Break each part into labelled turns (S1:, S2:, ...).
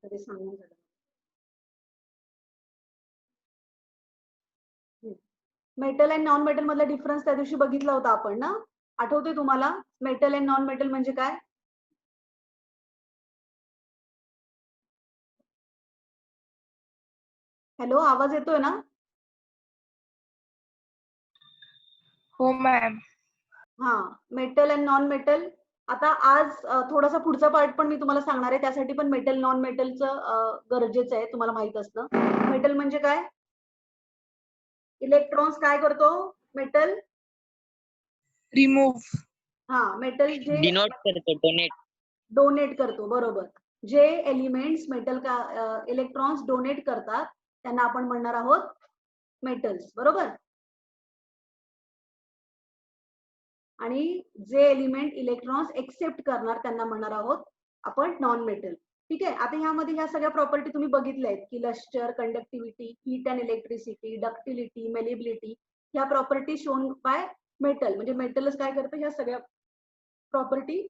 S1: तर ते सांगून झालं. मेटल अँड नॉन मेटल मधला डिफरन्स त्या दिवशी बघितला होता आपण ना, आठवते तुम्हाला? मेटल अँड नॉन मेटल म्हणजे काय? हॅलो, आवाज येतोय ना?
S2: हो मॅम.
S1: हा, मेटल अँड नॉन मेटल. आता आज थोडासा पुढचा पार्ट पण मी तुम्हाला सांगणार आहे, त्यासाठी पण मेटल नॉन मेटलचं गरजेचं आहे तुम्हाला माहित असतं. मेटल म्हणजे काय? इलेक्ट्रॉन्स काय करतो मेटल?
S2: रिमूव्ह.
S1: हा, मेटल जे
S3: डिनोट करतो,
S1: डोनेट करतो, बरोबर. जे एलिमेंट्स मेटल का इलेक्ट्रॉन्स डोनेट करतात त्यांना आपण म्हणणार आहोत मेटल्स, बरोबर. आणि जे एलिमेंट इलेक्ट्रॉन्स एक्सेप्ट करणार त्यांना म्हणणार आहोत आपण नॉन मेटल. ठीक आहे. आता ह्यामध्ये ह्या सगळ्या प्रॉपर्टी तुम्ही बघितल्या आहेत की lustre, conductivity, heat and electricity, ductility, malleability, ह्या प्रॉपर्टी शोन बाय मेटल. म्हणजे मेटलच काय करतं, ह्या सगळ्या प्रॉपर्टी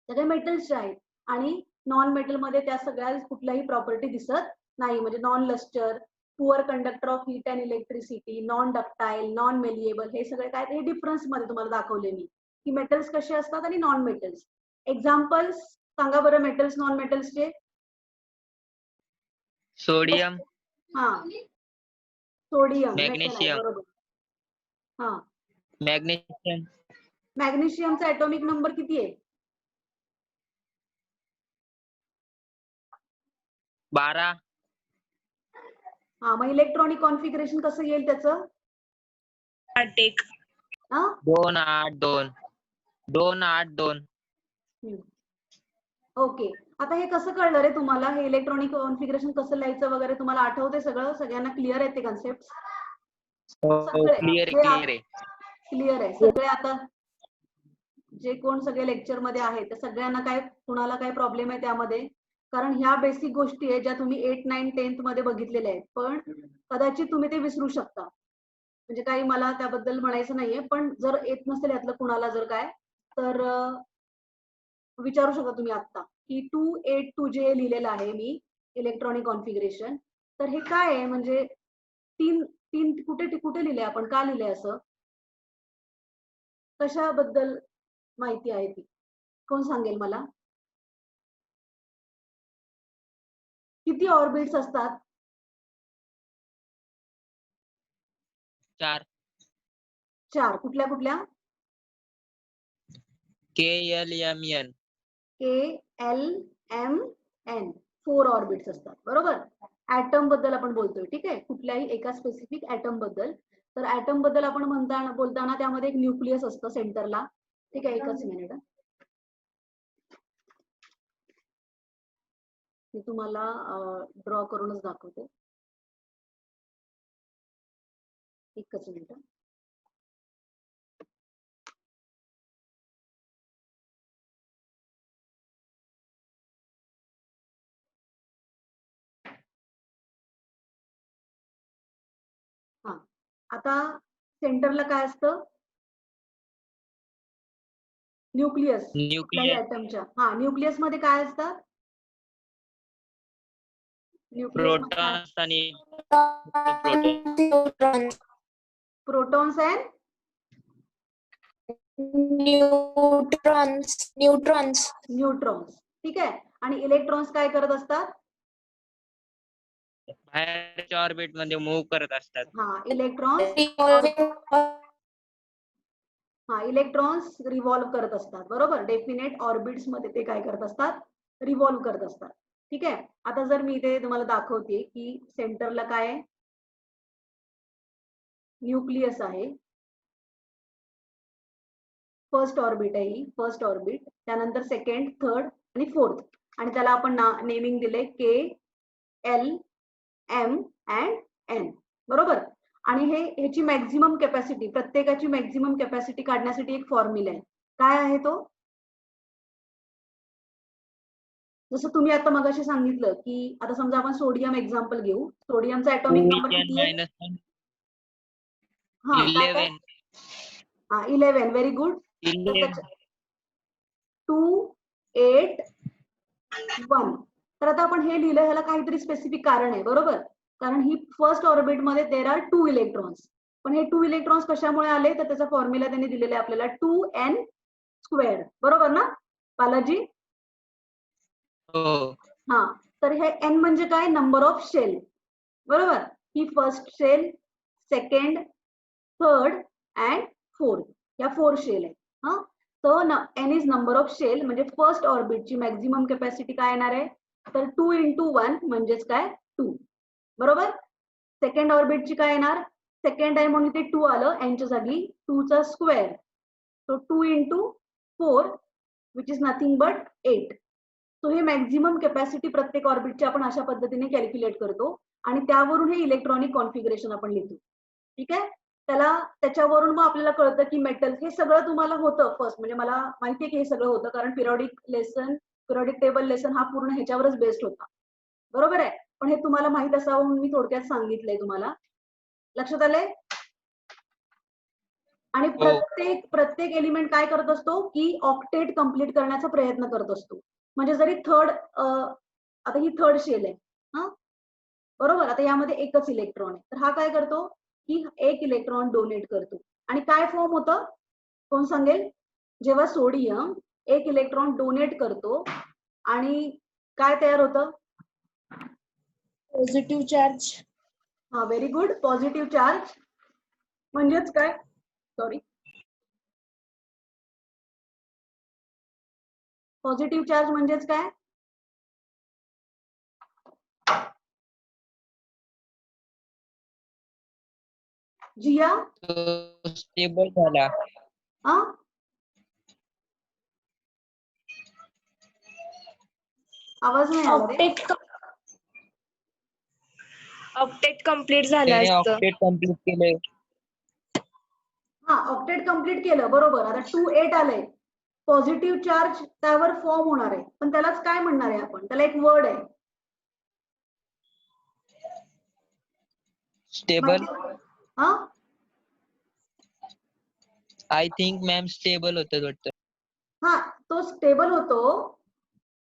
S1: सगळ्या मेटल्सच्या आहेत. आणि नॉन मेटल मध्ये त्या सगळ्या कुठल्याही प्रॉपर्टी दिसत नाही. म्हणजे non lustre, poor conductor of heat and electricity, non ductile, non malleable, हे सगळे काय हे डिफरन्स मध्ये तुम्हाला दाखवले मी की मेटल्स कसे असतात आणि नॉन मेटल्स. एक्झाम्पल्स सांगा बरं मेटल्स नॉन मेटल्सचे.
S3: सोडियम,
S1: हा, सोडियम मेटल आहे,
S3: मॅग्नेशियम,
S1: बरोबर. हा,
S3: मॅग्नेशियम
S1: मॅग्नेशियमचा ऍटॉमिक नंबर किती आहे?
S3: 12.
S1: हा, मग इलेक्ट्रॉनिक कॉन्फिगरेशन कसं येईल त्याचं?
S2: टेक.
S1: हा,
S3: 2, 8, 2, 2, 8, 2.
S1: ओके. आता हे कसं कळलं रे तुम्हाला? हे इलेक्ट्रॉनिक कॉन्फिगरेशन कसं लिहायचं वगैरे तुम्हाला आठवते सगळं? सगळ्यांना क्लिअर आहे ते कन्सेप्ट? सगळे
S3: क्लिअर आहे.
S1: क्लिअर आहे सगळे. आता जे कोण सगळे लेक्चर मध्ये आहेत त्या सगळ्यांना काय, कुणाला काय प्रॉब्लेम आहे त्यामध्ये? कारण ह्या बेसिक गोष्टी आहेत ज्या तुम्ही 8, 9, 10th मध्ये बघितलेल्या आहेत, पण कदाचित तुम्ही ते विसरू शकता. म्हणजे काही मला त्याबद्दल म्हणायचं नाहीये, पण जर येत नसेल यातलं कुणाला जर काय, तर विचारू शकता तुम्ही आता की 282 जे लिहिलेलं आहे मी इलेक्ट्रॉनिक कॉन्फिगरेशन, तर हे काय आहे? म्हणजे तीन तीन कुठे कुठे लिहिले आपण, का लिहिले असं? कशाबद्दल माहिती आहे ती? कोण सांगेल मला? किती ऑर्बिट्स असतात?
S3: 4.
S1: 4. कुठल्या कुठल्या?
S3: KLMN.
S1: KLMN 4 ऑर्बिट्स असतात, बरोबर. ऍटम बद्दल आपण बोलतोय, ठीक आहे, कुठल्याही एका स्पेसिफिक ऍटम बद्दल. तर ऍटम बद्दल आपण बोलताना त्यामध्ये एक न्यूक्लियस असतं सेंटरला, ठीक आहे. एकच मिनिट, मी तुम्हाला ड्रॉ करूनच दाखवते. एकच मिनिट. हा, आता सेंटरला काय असतं? न्यूक्लियस. कुठल्याही ऍटमच्या. हा, न्यूक्लियस मध्ये काय असतात?
S3: प्रोटॉन्स आणि
S1: प्रोटॉन्स अँड न्यूट्रॉन्स, ठीक आहे. आणि इलेक्ट्रॉन्स काय करत असतात?
S3: बाहेरच्या ऑर्बिट मध्ये मूव्ह करत असतात.
S1: हा, इलेक्ट्रॉन्स रिव्हॉल्व करत असतात, बरोबर. डेफिनेट ऑर्बिट्स मध्ये ते काय करत असतात? रिव्हॉल्व करत असतात, ठीक आहे. आता जर मी ते तुम्हाला दाखवते की सेंटरला काय आहे? न्यूक्लियस आहे, फर्स्ट ऑर्बिट आहे ही, फर्स्ट ऑर्बिट. त्यानंतर सेकंड, थर्ड आणि फोर्थ. आणि त्याला आपण नेमिंग दिले KL M and N, बरोबर. आणि ह्याची मॅक्झिमम कॅपॅसिटी, प्रत्येकाची मॅक्झिमम कॅपॅसिटी काढण्यासाठी एक फॉर्म्युला आहे. काय आहे तो? जसं तुम्ही आता मगाशी सांगितलं की आता समजा आपण सोडियम एक्झाम्पल घेऊ. सोडियमचा ऍटॉमिक नंबर किती आहे? हा,
S3: 11.
S1: हा, 11. Very good.
S3: 11.
S1: 281. तर आता आपण हे लिहिलं, ह्याला काहीतरी स्पेसिफिक कारण आहे, बरोबर? कारण ही फर्स्ट ऑर्बिट मध्ये देर आर 2 इलेक्ट्रॉन्स. पण हे 2 इलेक्ट्रॉन्स कशामुळे आले, तर त्याचा फॉर्म्युला त्यांनी दिलेला आहे आपल्याला 2n², बरोबर ना बालाजी?
S3: हो.
S1: हा, तर हे n म्हणजे काय, नंबर ऑफ शेल, बरोबर? ही first shell, second, third and fourth, या 4 शेल आहे. हा, तर n is number of shell, म्हणजे फर्स्ट ऑर्बिटची मॅक्झिमम कॅपॅसिटी काय येणार आहे, तर 2 × 1 म्हणजेच काय 2, बरोबर? सेकंड ऑर्बिटची काय येणार, सेकंड आहे म्हणून ते 2 आलं, nच्या जागी 2 चा square, so 2 × 4 which is nothing but 8. So हे मॅक्झिमम कॅपॅसिटी प्रत्येक ऑर्बिटची आपण अशा पद्धतीने कॅल्क्युलेट करतो आणि त्यावरून हे इलेक्ट्रॉनिक कॉन्फिगरेशन आपण लिहितो. ठीक आहे, त्याच्यावरून मग आपल्याला कळतं की मेटल, हे सगळं तुम्हाला होतं फर्स्ट, म्हणजे मला माहिती आहे की हे सगळं होतं कारण पिरियॉडिक टेबल लेसन हा पूर्ण ह्याच्यावरच बेस्ड होता, बरोबर आहे? पण हे तुम्हाला माहित असावं म्हणून मी थोडक्यात सांगितलंय तुम्हाला. लक्षात आलंय? आणि प्रत्येक एलिमेंट काय करत असतो की ऑक्टेट कंप्लीट करण्याचा प्रयत्न करत असतो. म्हणजे जरी आता ही थर्ड शेल आहे, हा बरोबर, आता यामध्ये एकच इलेक्ट्रॉन आहे, तर हा काय करतो की 1 इलेक्ट्रॉन डोनेट करतो. आणि काय फॉर्म होतं, कोण सांगेल? जेव्हा सोडियम 1 इलेक्ट्रॉन डोनेट करतो आणि काय तयार होतं?
S2: Positive charge.
S1: हा, व्हेरी गुड, पॉझिटिव्ह चार्ज. म्हणजेच काय, सॉरी, पॉझिटिव्ह चार्ज म्हणजेच काय? जिया,
S3: स्टेबल झाला.
S1: हा, आवाज नाही आला रे.
S2: ऑक्टेट कंप्लीट झालं
S3: त्याने
S2: असतं.
S3: ऑक्टेट कंप्लीट केले.
S1: हा, ऑक्टेट कंप्लीट केलं, बरोबर. आता 2 8 आलंय, पॉझिटिव्ह चार्ज त्यावर फॉर्म होणार आहे, पण त्यालाच काय म्हणणार आहे आपण, त्याला एक वर्ड आहे,
S3: स्टेबल.
S1: हा,
S3: आय थिंक मॅम स्टेबल होतं वाटतं.
S1: हा, तो स्टेबल होतो,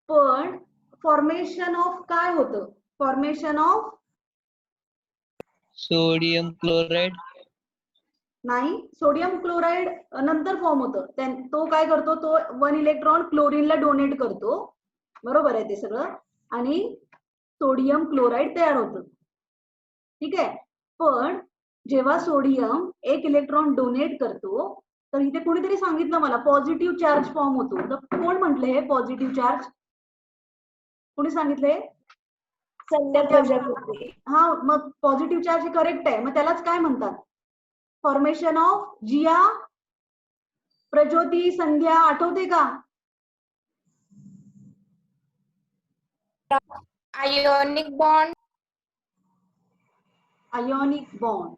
S1: पण फॉर्मेशन ऑफ काय होतं, फॉर्मेशन ऑफ
S3: सोडियम क्लोराईड.
S1: नाही, सोडियम क्लोराईड नंतर फॉर्म होतं. तो काय करतो, तो 1 इलेक्ट्रॉन क्लोरीनला डोनेट करतो, बरोबर आहे ते सगळं, आणि सोडियम क्लोराईड तयार होतं. ठीक आहे, पण जेव्हा सोडियम 1 इलेक्ट्रॉन डोनेट करतो, तर इथे कोणीतरी सांगितलं मला पॉझिटिव्ह चार्ज फॉर्म होतो. तर कोण म्हटले हे पॉझिटिव्ह चार्ज, कोणी सांगितले?
S2: संध्या प्रजापती.
S1: हा, मग पॉझिटिव्ह चार्ज हे करेक्ट आहे, मग त्यालाच काय म्हणतात, फॉर्मेशन ऑफ, जिया, प्रज्योती, संध्या, आठवते का?
S2: Ionic bond.
S1: Ionic bond.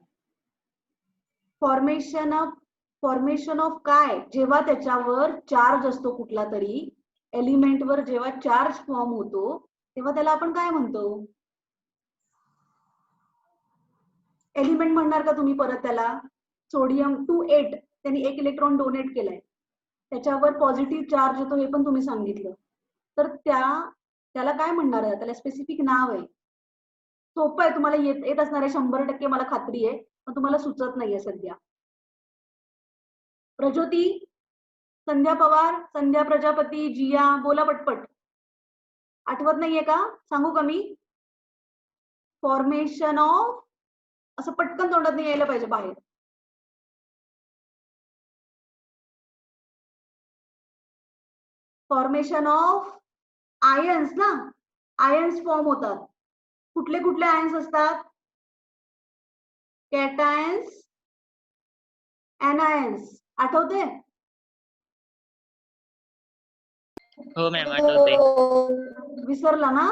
S1: Formation of काय, जेव्हा त्याच्यावर चार्ज असतो, कुठला तरी एलिमेंटवर जेव्हा चार्ज फॉर्म होतो तेव्हा त्याला आपण काय म्हणतो? एलिमेंट म्हणणार का तुम्ही परत त्याला? सोडियम 2 8 त्यांनी 1 इलेक्ट्रॉन डोनेट केलाय, त्याच्यावर पॉझिटिव्ह चार्ज येतो, हे पण तुम्ही सांगितलं, तर त्याला काय म्हणणार आहे, त्याला स्पेसिफिक नाव आहे. सोपं आहे, तुम्हाला येत असणार आहे 100% मला खात्री आहे, पण तुम्हाला सुचत नाहीये सध्या. प्रज्योती, संध्या पवार, संध्या प्रजापती, जिया, बोला पटपट. आठवत नाहीये का? सांगू का मी? फॉर्मेशन ऑफ, असं पटकन तोंडात नाही यायला पाहिजे बाहेर. फॉर्मेशन ऑफ आयन्स ना, आयन्स फॉर्म होतात. कुठले कुठले आयन्स असतात? कॅटायन्स, एनायन्स, आठवते?
S3: हो मॅम आठवते.
S1: विसरला ना?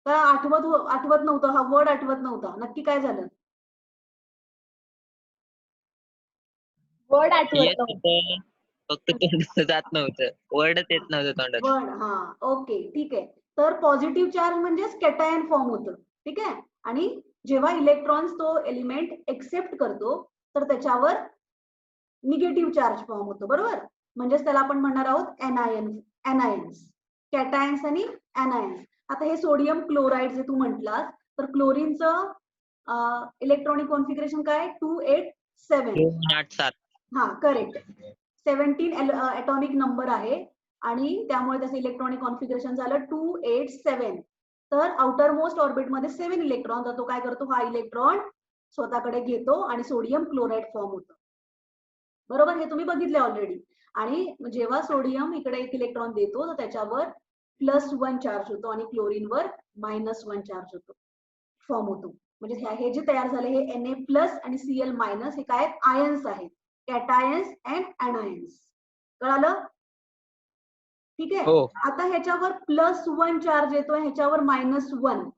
S1: का आठवत नव्हतं, हा वर्ड आठवत नव्हता, नक्की काय झालं?
S2: वर्ड आठवत
S3: येत
S2: नव्हतं.
S3: होतं, फक्त तोंडात जात नव्हतं, वर्डच येत नव्हतं तोंडात.
S1: वर्ड, हा, ओके, ठीक आहे. तर पॉझिटिव्ह चार्ज म्हणजेच कॅटायन फॉर्म होतं, ठीक आहे. आणि जेव्हा इलेक्ट्रॉन्स तो एलिमेंट एक्सेप्ट करतो, तर त्याच्यावर निगेटिव्ह चार्ज फॉर्म होतो, बरोबर? म्हणजेच त्याला आपण म्हणणार आहोत एनायन्स. कॅटायन्स आणि ऍनायन्स. आता हे सोडियम क्लोराईड जे तू म्हटलास, तर क्लोरीनचं इलेक्ट्रॉनिक कॉन्फिगरेशन काय 287.
S3: 287.
S1: हा करेक्ट. 17 ॲटॉमिक नंबर आहे आणि त्यामुळे त्याचं इलेक्ट्रॉनिक कॉन्फिगरेशन झालं 287. तर आउटर मोस्ट ऑर्बिट मध्ये 7 इलेक्ट्रॉन, तर तो काय करतो, हा इलेक्ट्रॉन स्वतःकडे घेतो आणि सोडियम क्लोराईड फॉर्म होतो. बरोबर, हे तुम्ही बघितले ऑलरेडी. आणि जेव्हा सोडियम इकडे एक इलेक्ट्रॉन देतो तर त्याच्यावर +1 चार्ज होतो आणि क्लोरीनवर -1 चार्ज होतो, फॉर्म होतो. म्हणजे हे जे तयार झाले हे Na+ आणि Cl- हे काय आयन्स आहेत, कॅटायन्स अँड ऍनायन्स. कळालं? ठीक आहे.
S3: हो.
S1: आता ह्याच्यावर +1 चार्ज येतोय, ह्याच्यावर -1.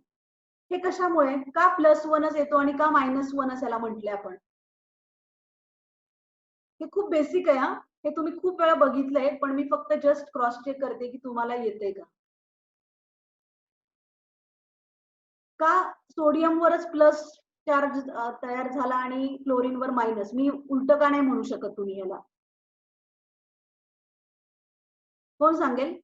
S1: हे कशामुळे, का +1च येतो आणि का -1 याला म्हटले आपण? हे खूप बेसिक आहे हा, हे तुम्ही खूप वेळा बघितलंय, पण मी फक्त जस्ट क्रॉस चेक करते की तुम्हाला येतंय का. का सोडियमवरच प्लस चार्ज तयार झाला आणि क्लोरीनवर मायनस? मी उलट का नाही म्हणू शकत तुम्ही याला? कोण सांगेल?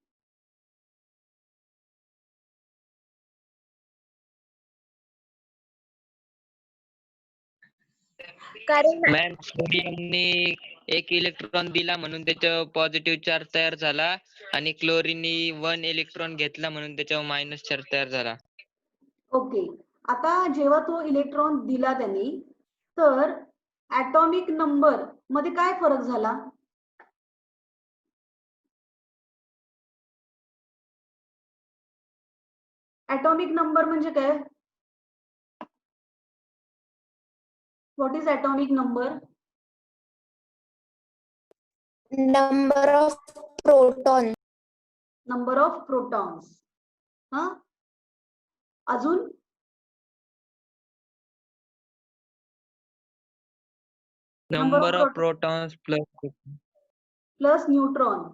S2: कारण
S3: मॅम सोडियमने एक इलेक्ट्रॉन दिला म्हणून त्याच्यावर पॉझिटिव्ह चार्ज तयार झाला आणि क्लोरीनने 1 इलेक्ट्रॉन घेतला म्हणून त्याच्यावर मायनस चार्ज तयार झाला.
S1: ओके. आता जेव्हा तो इलेक्ट्रॉन दिला त्यांनी, तर ॲटॉमिक नंबर मध्ये काय फरक झाला? ॲटॉमिक नंबर म्हणजे काय? What is atomic number?
S2: Number of proton.
S1: Number of protons. हा, अजून?
S3: Number of protons
S1: plus neutron.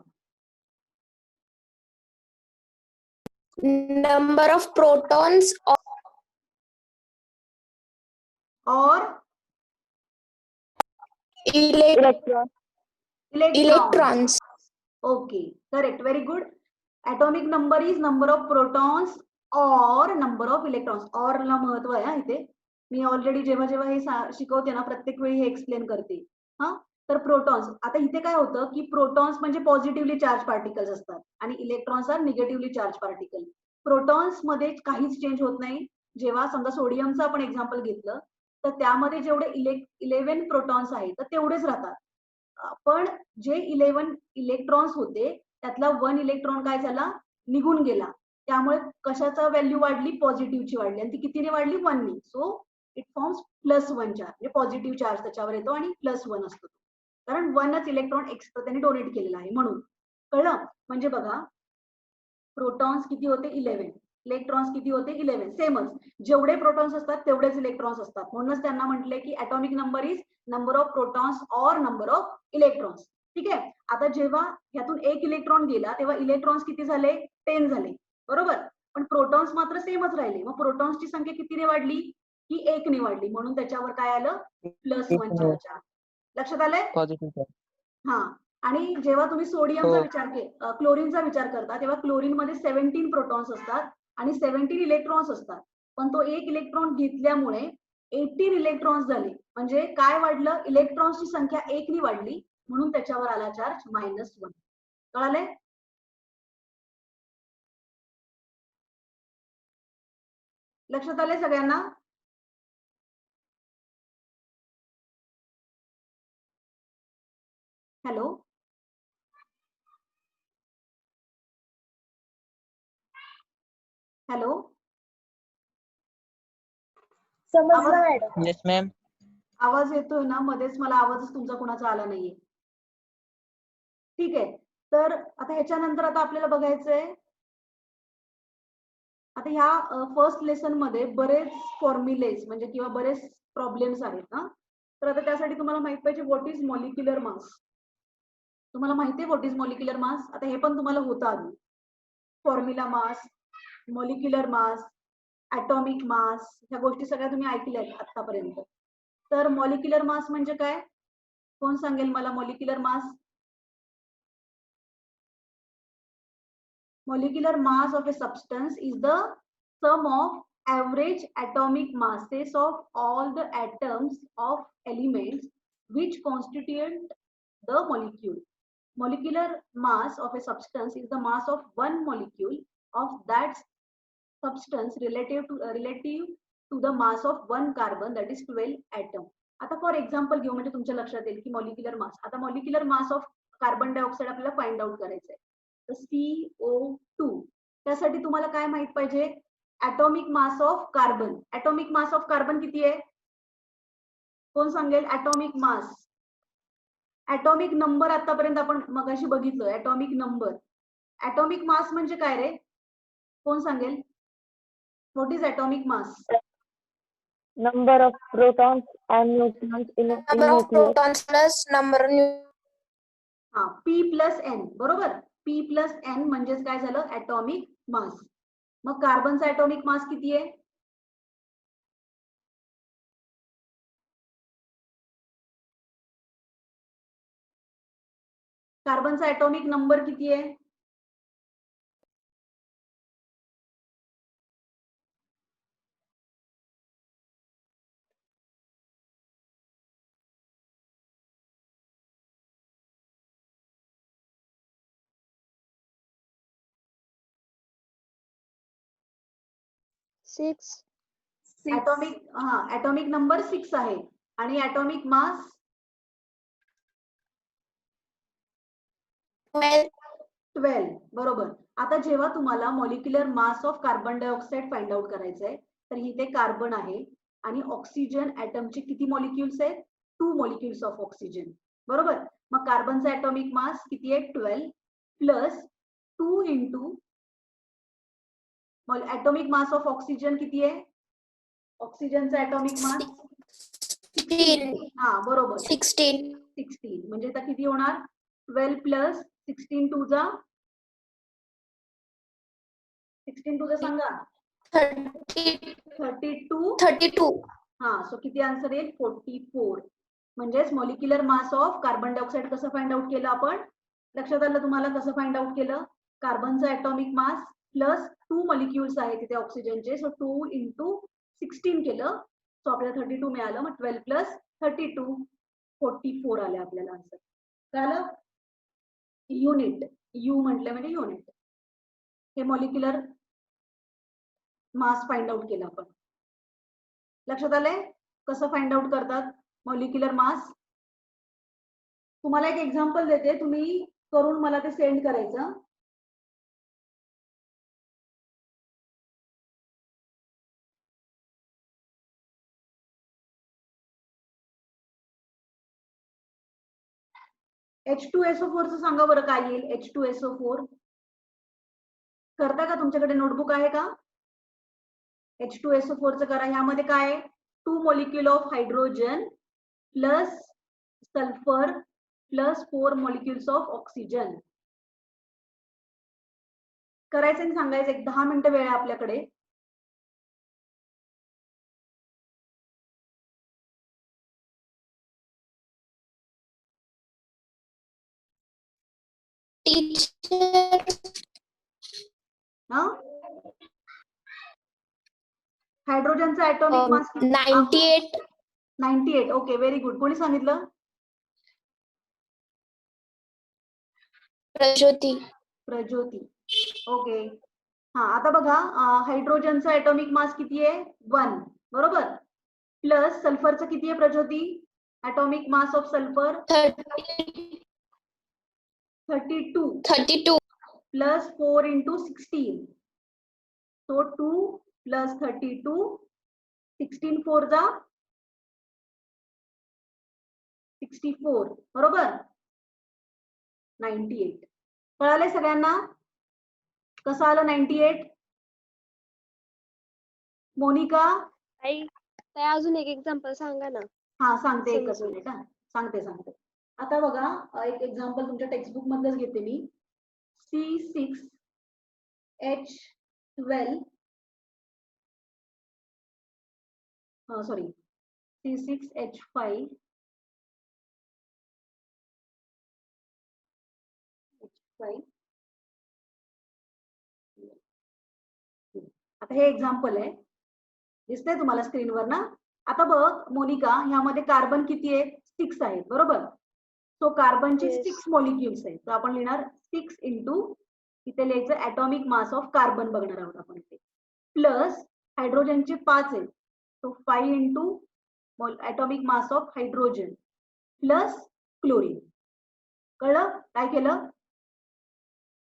S2: Number of protons
S1: और
S2: electrons.
S1: Okay, correct, very good. Atomic number is number of protons और number of electrons. और ला महत्व आहे इथे. मी already जेव्हा जेव्हा हे शिकवते ना, प्रत्येक वेळी हे एक्सप्लेन करते. हा, तर प्रोटॉन्स, आता इथे काय होतं की प्रोटॉन्स म्हणजे पॉझिटिव्हली चार्ज पार्टिकल्स असतात आणि electrons are negatively charge particle. Protons मध्ये काहीच चेंज होत नाही. जेव्हा समजा सोडियमचं आपण एक्झाम्पल घेतलं, तर त्यामध्ये जेवढे 11 प्रोटॉन्स आहेत तर तेवढेच राहतात. पण जे 11 इलेक्ट्रॉन्स होते त्यातला 1 इलेक्ट्रॉन काय झाला, निघून गेला. त्यामुळे कशाचा व्हॅल्यू वाढली, पॉझिटिव्हची वाढली, आणि ती कितीने वाढली, 1ने. सो इट फॉर्म्स +1 चार्ज, म्हणजे पॉझिटिव्ह चार्ज त्याच्यावर येतो आणि +1 असतो, कारण 1च इलेक्ट्रॉन एक्स्ट्रा त्याने डोनेट केलेला आहे म्हणून. कळलं? म्हणजे बघा, प्रोटॉन्स किती होते, 11. इलेक्ट्रॉन्स किती होते, 11. सेमच, जेवढे प्रोटॉन्स असतात तेवढेच इलेक्ट्रॉन्स असतात. म्हणूनच त्यांना म्हटलंय की atomic number is number of protons और नंबर ऑफ इलेक्ट्रॉन्स. ठीक आहे. आता जेव्हा ह्यातून 1 इलेक्ट्रॉन गेला तेव्हा इलेक्ट्रॉन्स किती झाले, 10 झाले, बरोबर. पण प्रोटॉन्स मात्र सेमच राहिले. मग प्रोटॉन्सची संख्या कितीने वाढली, ही 1ने वाढली, म्हणून त्याच्यावर काय आलं, +1 चार्ज. लक्षात आलंय?
S3: पॉझिटिव्ह.
S1: हा, आणि जेव्हा तुम्ही सोडियमचा
S3: हो.
S1: क्लोरीनचा विचार करता तेव्हा क्लोरीन मध्ये 17 प्रोटॉन्स असतात आणि 17 इलेक्ट्रॉन्स असतात. पण तो 1 इलेक्ट्रॉन घेतल्यामुळे 18 इलेक्ट्रॉन्स झाले. म्हणजे काय वाढलं, इलेक्ट्रॉन्सची संख्या 1ने वाढली, म्हणून त्याच्यावर आला चार्ज -1. कळाले? लक्षात आले सगळ्यांना? हॅलो, हॅलो,
S2: समजलं मॅडम.
S3: Yes ma'am.
S1: आवाज येतोय ना मध्येच, मला आवाजच तुमचा कुणाचा आला नाहीये. ठीक आहे. तर आता ह्याच्यानंतर आता आपल्याला बघायचंय, आता ह्या फर्स्ट लेसन मध्ये बरेच फॉर्म्युलेज म्हणजे किंवा बरेच प्रॉब्लेम्स आहेत ना. तर आता त्यासाठी तुम्हाला माहित पाहिजे व्हॉट इज मॉलिक्युलर मास. तुम्हाला माहिती आहे व्हॉट इज मॉलिक्युलर मास? आता हे पण तुम्हाला होतं आधी. Formula mass, molecular mass, atomic mass, ह्या गोष्टी सगळ्या तुम्ही ऐकल्यात आतापर्यंत. तर मॉलिक्युलर मास म्हणजे काय, कोण सांगेल मला? Molecular mass, molecular mass of a substance is the sum of average atomic masses of all the atoms of elements which constitute the molecule. Molecular mass of a substance is the mass of one molecule of that substance relative to the mass of one carbon, that is 12 atom. आता for example घेऊ म्हणजे तुमच्या लक्षात येईल की molecular mass. आता molecular mass of carbon dioxide आपल्याला find out करायचं आहे. तर CO2 त्यासाठी तुम्हाला काय माहित पाहिजे? Atomic mass of carbon. Atomic mass of carbon किती आहे? कोण सांगेल? Atomic mass. ऍटॉमिक नंबर आतापर्यंत आपण मगाशी बघितलं. Atomic number. ऍटॉमिक मास म्हणजे काय रे? कोण सांगेल? What is atomic mass?
S4: Number of protons and neutrons in a
S2: Number of
S4: nucleus.
S2: protons plus number of
S1: हा, P प्लस एन. बरोबर. P प्लस एन म्हणजेच काय झालं? Atomic mass. मग कार्बनचा ऍटॉमिक मास किती आहे? कार्बनचा ऍटॉमिक नंबर किती आहे?
S2: six.
S1: ऍटॉमिक नंबर 6 आहे आणि ऍटॉमिक मास 12. बरोबर. आता जेव्हा तुम्हाला molecular mass of carbon dioxide find out करायचं आहे, तर इथे कार्बन आहे आणि ऑक्सिजन ऍटमचे किती मॉलिक्युल्स आहेत? 2 मॉलिक्युल्स ऑफ ऑक्सिजन. बरोबर. मग कार्बनचा ऍटॉमिक मास किती आहे? 12 plus 2 into atomic mass of oxygen किती आहे? ऑक्सिजनचा ऍटॉमिक मास
S2: 16.
S1: हा बरोबर
S2: 16.
S1: 16. म्हणजे आता किती होणार? 12 प्लस 16 टू जा 16 टू जा सांगा. 32.
S2: 32.
S1: हा, सो किती आन्सर येईल? 44. म्हणजेच molecular mass of carbon dioxide कसं फाइंड आउट केलं आपण? लक्षात आलं तुम्हाला कसं फाइंड आउट केलं? कार्बनचा ऍटॉमिक मास प्लस 2 मॉलिक्युल्स आहेत तिथे ऑक्सिजनचे, सो 2 इंटू 16 केलं, सो आपल्याला 32 मिळालं. मग 12 प्लस 32 44 आले आपल्याला आन्सर. कळलं? युनिट. यू म्हटलं म्हणजे युनिट. हे मॉलिक्युलर मास फाइंड आउट केलं आपण. लक्षात आलंय कसं फाइंड आउट करतात मॉलिक्युलर मास? तुम्हाला एक एक्झाम्पल देते, तुम्ही करून मला ते सेंड करायचं. H2SO4 चं सांगा बरं काय येईल? H2SO4 करता का? तुमच्याकडे नोटबुक आहे का? H2SO4 चं करा. ह्यामध्ये काय आहे? 2 molecule of hydrogen plus sulphur plus 4 molecules of oxygen. करायचं आणि सांगायचं. एक 10 मिनिटं वेळ आहे आपल्याकडे.
S2: Teacher.
S1: हा, हायड्रोजनचा atomic mass
S2: 98.
S1: 98. Okay, very good. कोणी सांगितलं?
S2: प्रज्योती.
S1: प्रज्योती. ओके. हा, आता बघा हायड्रोजनचा ऍटॉमिक मास किती आहे? 1. बरोबर. प्लस सल्फरचं किती आहे Prajyoti? Atomic mass of sulphur 32 plus 4 into 16. So 2 plus 32 16 4 जा 64. बरोबर. 98. कळालंय सगळ्यांना कसं आलं 98? मोनिका?
S5: अजून एक एक्झाम्पल सांगा ना.
S1: हा, सांगते. एकच
S5: समजून.
S1: मिनिट. हा, सांगते. आता बघा एक एक्झाम्पल तुमच्या टेक्स्टबुक मधलंच घेते मी. C6H12 सॉरी C6H5 H5 आता हे एक्झाम्पल आहे, दिसतंय तुम्हाला स्क्रीनवर ना. आता बघ मोनिका, ह्यामध्ये कार्बन किती आहेत? 6 आहेत, बरोबर. सो कार्बनचे
S5: Yes.
S1: 6 मॉलिक्युल्स आहेत. तर आपण लिहिणार 6 इंटू, इथे लिहायचं ऍटॉमिक मास ऑफ कार्बन बघणार आहोत आपण इथे, प्लस हायड्रोजनचे 5 आहेत. So 5 into atomic mass of hydrogen plus chlorine. कळलं काय केलं?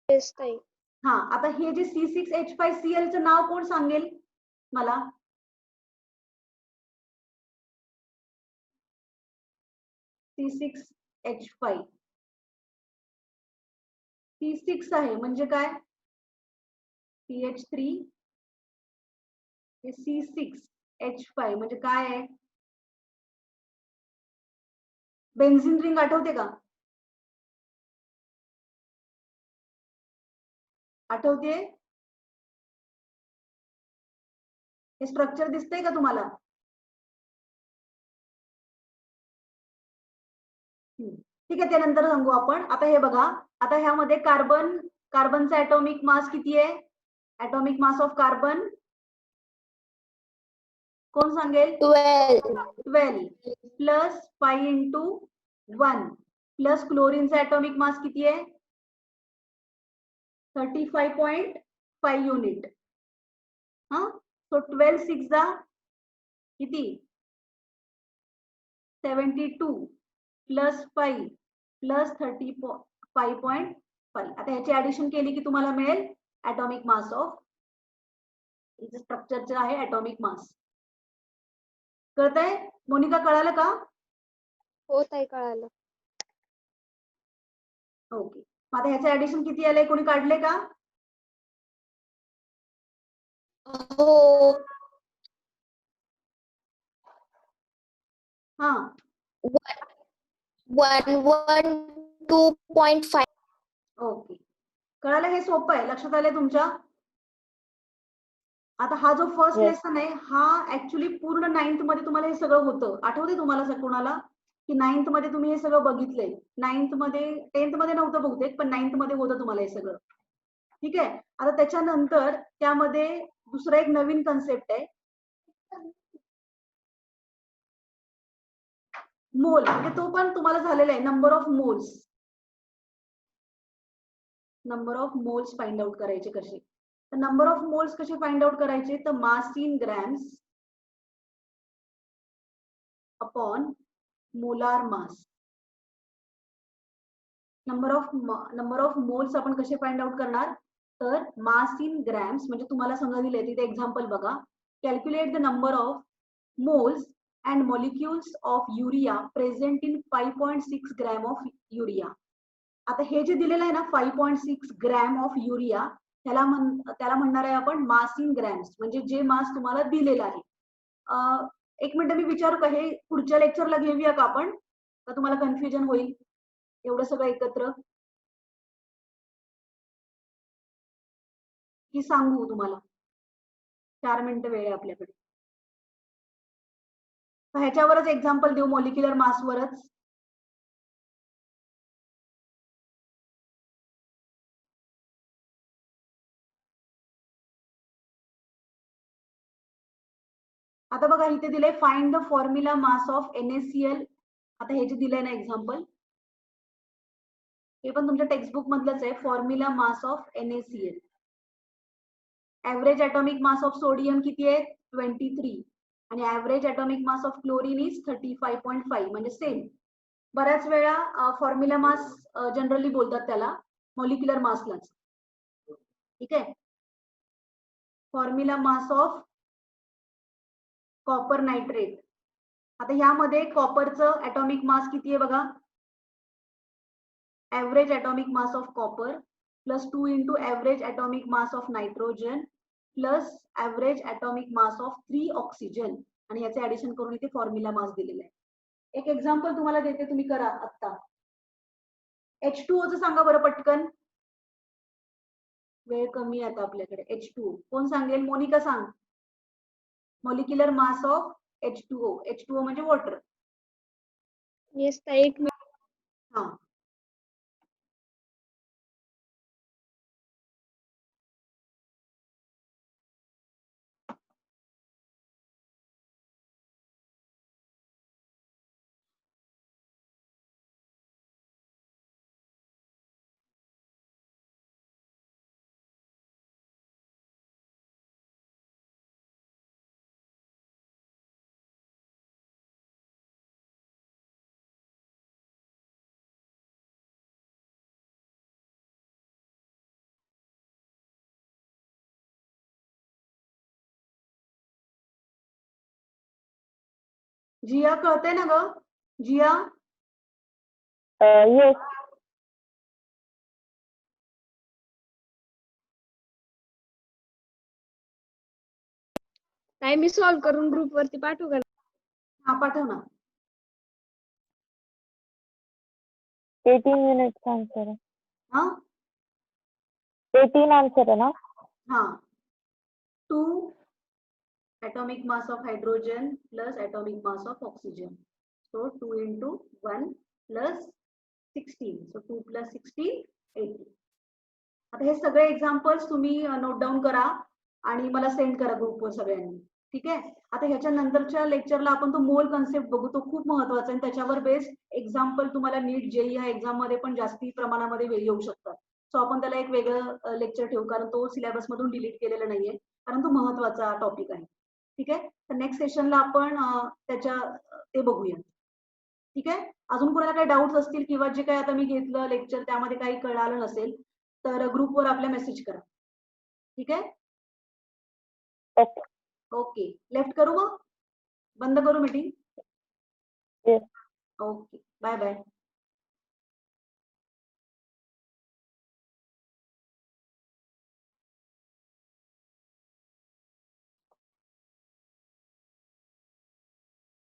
S5: Yes, ताई.
S1: हा, आता हे जे C6H5Cl चं नाव कोण सांगेल मला? C6H5 C6 आहे म्हणजे काय? CH3 हे C6H5 म्हणजे काय आहे? बेन्झिन रिंग आठवते का? आठवते? हे स्ट्रक्चर दिसतंय का तुम्हाला? ठीक आहे, त्यानंतर सांगू आपण. आता हे बघा, आता ह्यामध्ये कार्बनचा ऍटॉमिक मास किती आहे? ऍटॉमिक मास ऑफ कार्बन कोण सांगेल?
S2: 12.
S1: 12 प्लस 5 इंटू 1 प्लस क्लोरीनचा ऍटॉमिक मास किती आहे? 35.5 युनिट. हा, सो 12 6 जा किती? 72 प्लस 5 प्लस 35.5. आता ह्याची ऍडिशन केली की तुम्हाला मिळेल ऍटॉमिक मास ऑफ, स्ट्रक्चरचं आहे ऍटॉमिक मास. कळतंय मोनिका? कळालं का?
S5: हो ताई, कळालं.
S1: ओके, आता ह्याचं ऍडिशन किती आलंय कोणी काढले का?
S2: हो.
S1: हा,
S2: 112.5.
S1: ओके, कळालं. हे सोपं आहे, लक्षात आलंय तुमच्या? आता हा जो फर्स्ट
S4: Yes.
S1: लेसन आहे हा ऍक्च्युली पूर्ण 9th मध्ये तुम्हाला हे सगळं होतं. आठवते तुम्हाला कोणाला की 9th मध्ये तुम्ही हे सगळं बघितलंय? 9th मध्ये, 10th मध्ये नव्हतं बहुतेक, पण 9th मध्ये होतं तुम्हाला हे सगळं. ठीक आहे. आता त्याच्यानंतर त्यामध्ये दुसरं एक नवीन कन्सेप्ट आहे, मोल. म्हणजे तो पण तुम्हाला झालेला आहे, number of moles. Number of moles find out करायचे कसे? तर नंबर ऑफ मोल्स कसे फाइंड आउट करायचे? तर mass in grams upon molar mass. Number of moles आपण कसे फाइंड आउट करणार? तर मास इन ग्रॅम्स, म्हणजे तुम्हाला समजा दिले तिथे एक्झाम्पल बघा, calculate the number of moles and molecules of urea present in 5.6 gram of urea. आता हे जे दिलेलं आहे ना 5.6 ग्रॅम ऑफ युरिया, त्याला म्हणणार आहे आपण मास इन ग्रॅम्स, म्हणजे जे मास तुम्हाला दिलेलं आहे. एक मिनिट मी विचारू का, हे पुढच्या लेक्चरला घेऊया का आपण? का तुम्हाला कन्फ्युजन होईल एवढं सगळं एकत्र, की सांगू तुम्हाला? 4 मिनिटं वेळ आहे आपल्याकडे. ह्याच्यावरच एक्झाम्पल देऊ, मॉलिक्युलर मासवरच. आता बघा इथे दिलंय find the formula mass of NaCl. आता हे जे दिलंय ना एक्झाम्पल, हे पण तुमच्या टेक्स्टबुक मधलंच आहे, formula mass of NaCl. Average atomic mass of sodium किती आहे? 23. आणि average atomic mass of chlorine is 35.5, म्हणजे सेम. बऱ्याच वेळा फॉर्म्युला मास जनरली बोलतात त्याला, मॉलिक्युलर मासलाच. ठीक आहे. Formula mass of copper nitrate. आता ह्यामध्ये कॉपरचं ऍटॉमिक मास किती आहे बघा? Average atomic mass of copper plus 2 into average atomic mass of nitrogen plus average atomic mass of 3 oxygen, आणि याचे ऍडिशन करून इथे फॉर्म्युला मास दिलेला आहे. एक एक्झाम्पल तुम्हाला देते, तुम्ही करा आता. H2O चं सांगा बरं पटकन, वेळ कमी आहे आता आपल्याकडे. H2O कोण सांगेल? मोनिका सांग. Molecular mass of H2O. H2O म्हणजे वॉटर.
S5: येस ताई, 1 मिनिट.
S1: हा, जिया कळते ना ग? जिया
S4: Yes.
S5: ताई मी सॉल्व्ह करून ग्रुप वरती पाठवू का?
S1: हा पाठव ना.
S4: 18 minutes answer आहे.
S1: हा
S4: 18 answer आहे ना?
S1: हा 2 atomic mass of hydrogen plus atomic mass of oxygen. So 2 into 1 plus 16. So 2 plus 16, 18. आता हे सगळे एक्झाम्पल्स तुम्ही नोट डाऊन करा आणि मला सेंड करा ग्रुपवर सगळ्यांनी. ठीक आहे. आता ह्याच्या नंतरच्या लेक्चरला आपण तो मोल कन्सेप्ट बघू. तो खूप महत्वाचा आहे आणि त्याच्यावर बेस्ड एक्झाम्पल तुम्हाला नीट जेई ह्या एक्झाम मध्ये पण जास्ती प्रमाणामध्ये येऊ शकतात. सो आपण त्याला एक वेगळं लेक्चर ठेवू कारण तो सिलेबस मधून डिलीट केलेला नाहीये कारण तो महत्वाचा टॉपिक आहे. ठीक आहे. तर नेक्स्ट सेशनला आपण ते बघूया. ठीक आहे. अजून कोणाला काही डाऊट्स असतील किंवा जे काही आता मी घेतलं लेक्चर त्यामध्ये काही कळालं नसेल तर ग्रुपवर आपल्या मेसेज करा. ठीक आहे.
S4: Okay.
S1: ओके. लेफ्ट करू मग? बंद करू meeting?
S4: Yes.
S1: Okay. Bye bye.